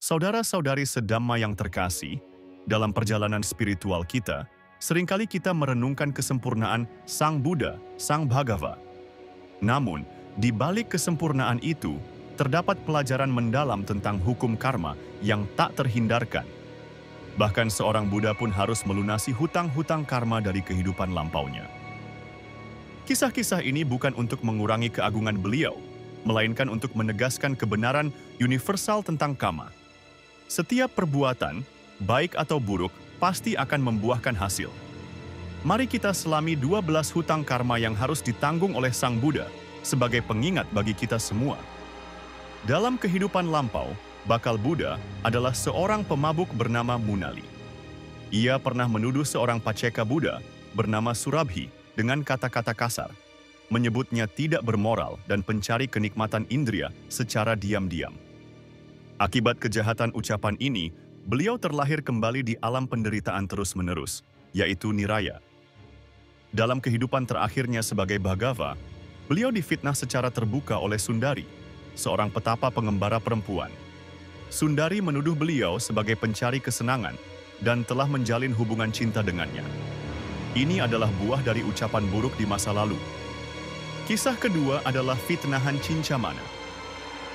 Saudara-saudari sedama yang terkasih, dalam perjalanan spiritual kita, seringkali kita merenungkan kesempurnaan Sang Buddha, Sang Bhagava. Namun, di balik kesempurnaan itu, terdapat pelajaran mendalam tentang hukum karma yang tak terhindarkan. Bahkan seorang Buddha pun harus melunasi hutang-hutang karma dari kehidupan lampaunya. Kisah-kisah ini bukan untuk mengurangi keagungan beliau, melainkan untuk menegaskan kebenaran universal tentang karma. Setiap perbuatan, baik atau buruk, pasti akan membuahkan hasil. Mari kita selami 12 hutang karma yang harus ditanggung oleh Sang Buddha sebagai pengingat bagi kita semua. Dalam kehidupan lampau, bakal Buddha adalah seorang pemabuk bernama Munali. Ia pernah menuduh seorang paceka Buddha bernama Surabhi dengan kata-kata kasar, menyebutnya tidak bermoral dan pencari kenikmatan indria secara diam-diam. Akibat kejahatan ucapan ini, beliau terlahir kembali di alam penderitaan terus-menerus, yaitu Niraya. Dalam kehidupan terakhirnya sebagai Bhagava, beliau difitnah secara terbuka oleh Sundari, seorang petapa pengembara perempuan. Sundari menuduh beliau sebagai pencari kesenangan dan telah menjalin hubungan cinta dengannya. Ini adalah buah dari ucapan buruk di masa lalu. Kisah kedua adalah fitnahan Cincamana.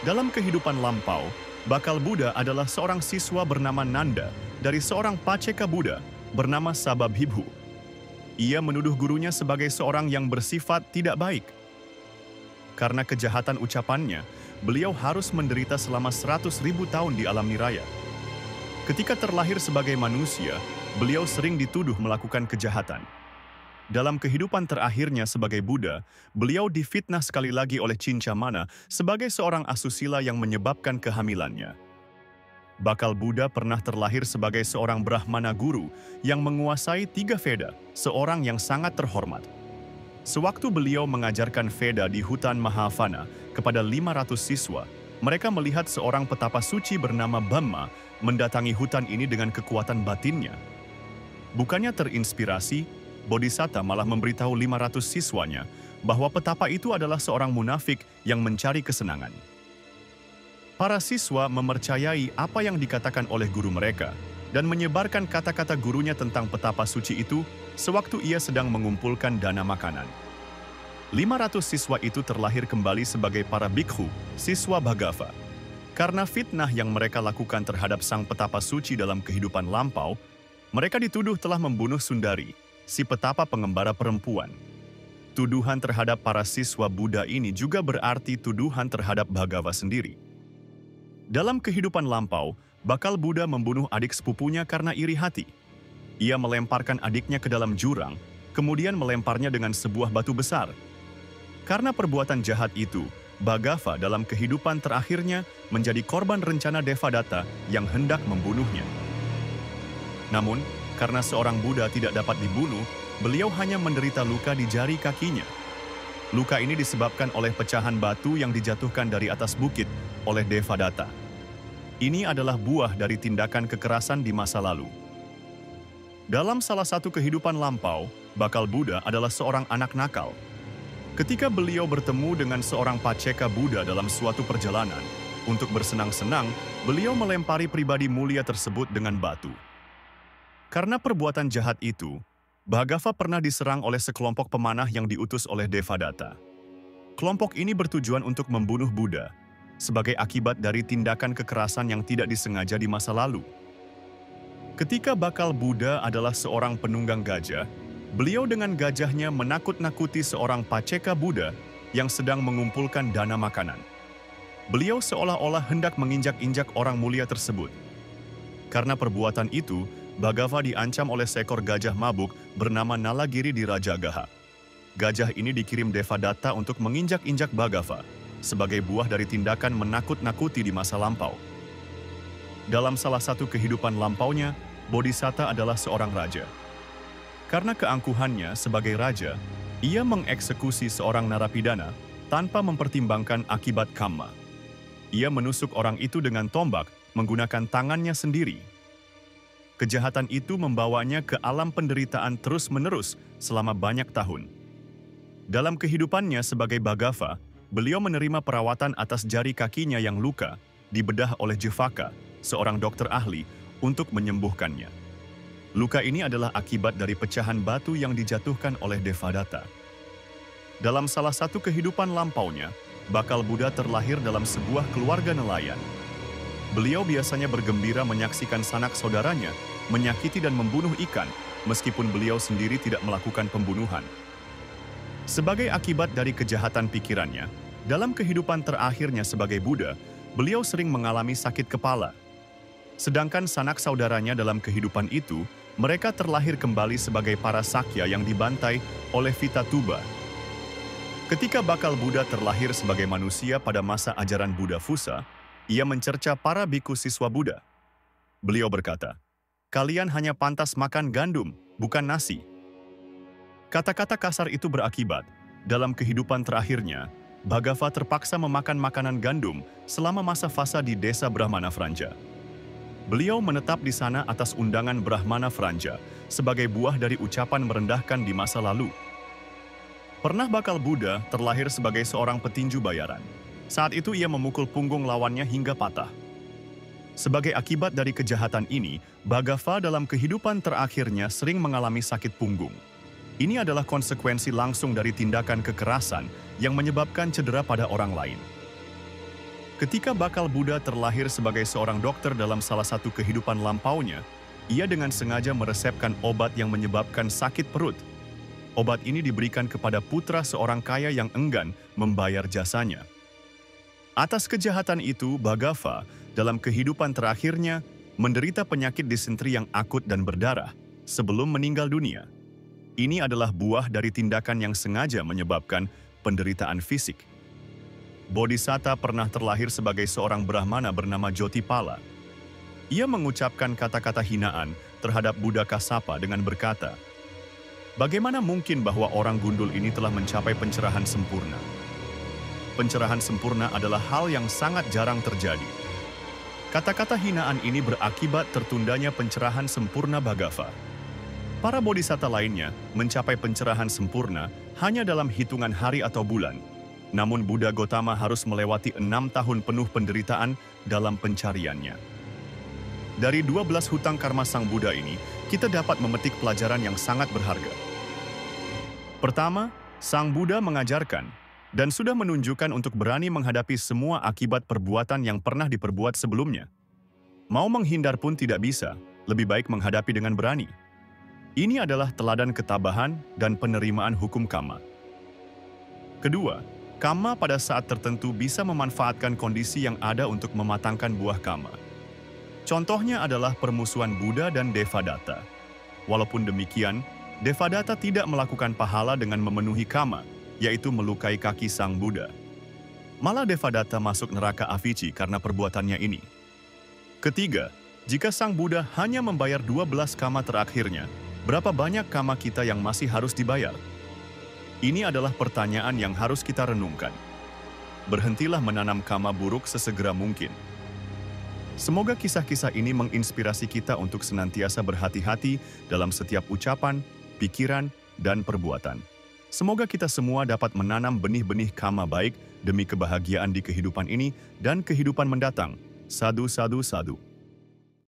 Dalam kehidupan lampau, bakal Buddha adalah seorang siswa bernama Nanda dari seorang paceka Buddha bernama Sababhibhu. Ia menuduh gurunya sebagai seorang yang bersifat tidak baik. Karena kejahatan ucapannya, beliau harus menderita selama 100.000 tahun di alam niraya. Ketika terlahir sebagai manusia, beliau sering dituduh melakukan kejahatan. Dalam kehidupan terakhirnya sebagai Buddha, beliau difitnah sekali lagi oleh Cincamana sebagai seorang asusila yang menyebabkan kehamilannya. Bakal Buddha pernah terlahir sebagai seorang Brahmana guru yang menguasai 3 Veda, seorang yang sangat terhormat. Sewaktu beliau mengajarkan Veda di hutan Mahavana kepada 500 siswa, mereka melihat seorang petapa suci bernama Bhamma mendatangi hutan ini dengan kekuatan batinnya. Bukannya terinspirasi, Bodhisatta malah memberitahu 500 siswanya bahwa petapa itu adalah seorang munafik yang mencari kesenangan. Para siswa mempercayai apa yang dikatakan oleh guru mereka dan menyebarkan kata-kata gurunya tentang petapa suci itu sewaktu ia sedang mengumpulkan dana makanan. 500 siswa itu terlahir kembali sebagai para bhikkhu, siswa Bhagava. Karena fitnah yang mereka lakukan terhadap sang petapa suci dalam kehidupan lampau, mereka dituduh telah membunuh Sundari, si petapa pengembara perempuan. Tuduhan terhadap para siswa Buddha ini juga berarti tuduhan terhadap Bhagava sendiri. Dalam kehidupan lampau, bakal Buddha membunuh adik sepupunya karena iri hati. Ia melemparkan adiknya ke dalam jurang, kemudian melemparnya dengan sebuah batu besar. Karena perbuatan jahat itu, Bhagava dalam kehidupan terakhirnya menjadi korban rencana Devadatta yang hendak membunuhnya. Namun, karena seorang Buddha tidak dapat dibunuh, beliau hanya menderita luka di jari kakinya. Luka ini disebabkan oleh pecahan batu yang dijatuhkan dari atas bukit oleh Devadatta. Ini adalah buah dari tindakan kekerasan di masa lalu. Dalam salah satu kehidupan lampau, bakal Buddha adalah seorang anak nakal. Ketika beliau bertemu dengan seorang paceka Buddha dalam suatu perjalanan, untuk bersenang-senang, beliau melempari pribadi mulia tersebut dengan batu. Karena perbuatan jahat itu, Bhagava pernah diserang oleh sekelompok pemanah yang diutus oleh Devadatta. Kelompok ini bertujuan untuk membunuh Buddha, sebagai akibat dari tindakan kekerasan yang tidak disengaja di masa lalu. Ketika bakal Buddha adalah seorang penunggang gajah, beliau dengan gajahnya menakut-nakuti seorang paceka Buddha yang sedang mengumpulkan dana makanan. Beliau seolah-olah hendak menginjak-injak orang mulia tersebut. Karena perbuatan itu, Bhagava diancam oleh seekor gajah mabuk bernama Nalagiri di Rajagaha. Gajah ini dikirim Devadatta untuk menginjak-injak Bhagava, sebagai buah dari tindakan menakut-nakuti di masa lampau. Dalam salah satu kehidupan lampaunya, Bodhisatta adalah seorang raja. Karena keangkuhannya sebagai raja, ia mengeksekusi seorang narapidana tanpa mempertimbangkan akibat kamma. Ia menusuk orang itu dengan tombak menggunakan tangannya sendiri. Kejahatan itu membawanya ke alam penderitaan terus-menerus selama banyak tahun. Dalam kehidupannya sebagai Bhagava, beliau menerima perawatan atas jari kakinya yang luka, dibedah oleh Jevaka, seorang dokter ahli, untuk menyembuhkannya. Luka ini adalah akibat dari pecahan batu yang dijatuhkan oleh Devadatta. Dalam salah satu kehidupan lampaunya, bakal Buddha terlahir dalam sebuah keluarga nelayan. Beliau biasanya bergembira menyaksikan sanak saudaranya menyakiti dan membunuh ikan, meskipun beliau sendiri tidak melakukan pembunuhan. Sebagai akibat dari kejahatan pikirannya, dalam kehidupan terakhirnya sebagai Buddha, beliau sering mengalami sakit kepala. Sedangkan sanak saudaranya dalam kehidupan itu, mereka terlahir kembali sebagai para sakya yang dibantai oleh Vitatuba. Ketika bakal Buddha terlahir sebagai manusia pada masa ajaran Buddha Fusa, ia mencerca para biku siswa Buddha. Beliau berkata, "Kalian hanya pantas makan gandum, bukan nasi." Kata-kata kasar itu berakibat, dalam kehidupan terakhirnya, Bhaggava terpaksa memakan makanan gandum selama masa fasa di desa Brahmana Franja. Beliau menetap di sana atas undangan Brahmana Franja sebagai buah dari ucapan merendahkan di masa lalu. Pernah bakal Buddha terlahir sebagai seorang petinju bayaran. Saat itu ia memukul punggung lawannya hingga patah. Sebagai akibat dari kejahatan ini, Bhaggava dalam kehidupan terakhirnya sering mengalami sakit punggung. Ini adalah konsekuensi langsung dari tindakan kekerasan yang menyebabkan cedera pada orang lain. Ketika bakal Buddha terlahir sebagai seorang dokter dalam salah satu kehidupan lampaunya, ia dengan sengaja meresepkan obat yang menyebabkan sakit perut. Obat ini diberikan kepada putra seorang kaya yang enggan membayar jasanya. Atas kejahatan itu, Bhaggava dalam kehidupan terakhirnya menderita penyakit disentri yang akut dan berdarah sebelum meninggal dunia. Ini adalah buah dari tindakan yang sengaja menyebabkan penderitaan fisik. Bodhisatta pernah terlahir sebagai seorang Brahmana bernama Jotipala. Ia mengucapkan kata-kata hinaan terhadap Buddha Kassapa dengan berkata, "Bagaimana mungkin bahwa orang gundul ini telah mencapai pencerahan sempurna?" Pencerahan sempurna adalah hal yang sangat jarang terjadi. Kata-kata hinaan ini berakibat tertundanya pencerahan sempurna Bhaggava. Para bodhisatta lainnya mencapai pencerahan sempurna hanya dalam hitungan hari atau bulan. Namun Buddha Gautama harus melewati 6 tahun penuh penderitaan dalam pencariannya. Dari 12 hutang karma Sang Buddha ini, kita dapat memetik pelajaran yang sangat berharga. Pertama, Sang Buddha mengajarkan dan sudah menunjukkan untuk berani menghadapi semua akibat perbuatan yang pernah diperbuat sebelumnya. Mau menghindar pun tidak bisa, lebih baik menghadapi dengan berani. Ini adalah teladan ketabahan dan penerimaan hukum karma. Kedua, karma pada saat tertentu bisa memanfaatkan kondisi yang ada untuk mematangkan buah karma. Contohnya adalah permusuhan Buddha dan Devadatta. Walaupun demikian, Devadatta tidak melakukan pahala dengan memenuhi karma, yaitu melukai kaki Sang Buddha. Malah Devadatta masuk neraka Avici karena perbuatannya ini. Ketiga, jika Sang Buddha hanya membayar 12 karma terakhirnya, berapa banyak karma kita yang masih harus dibayar? Ini adalah pertanyaan yang harus kita renungkan. Berhentilah menanam karma buruk sesegera mungkin. Semoga kisah-kisah ini menginspirasi kita untuk senantiasa berhati-hati dalam setiap ucapan, pikiran, dan perbuatan. Semoga kita semua dapat menanam benih-benih karma baik demi kebahagiaan di kehidupan ini dan kehidupan mendatang. Sadhu, sadhu, sadhu.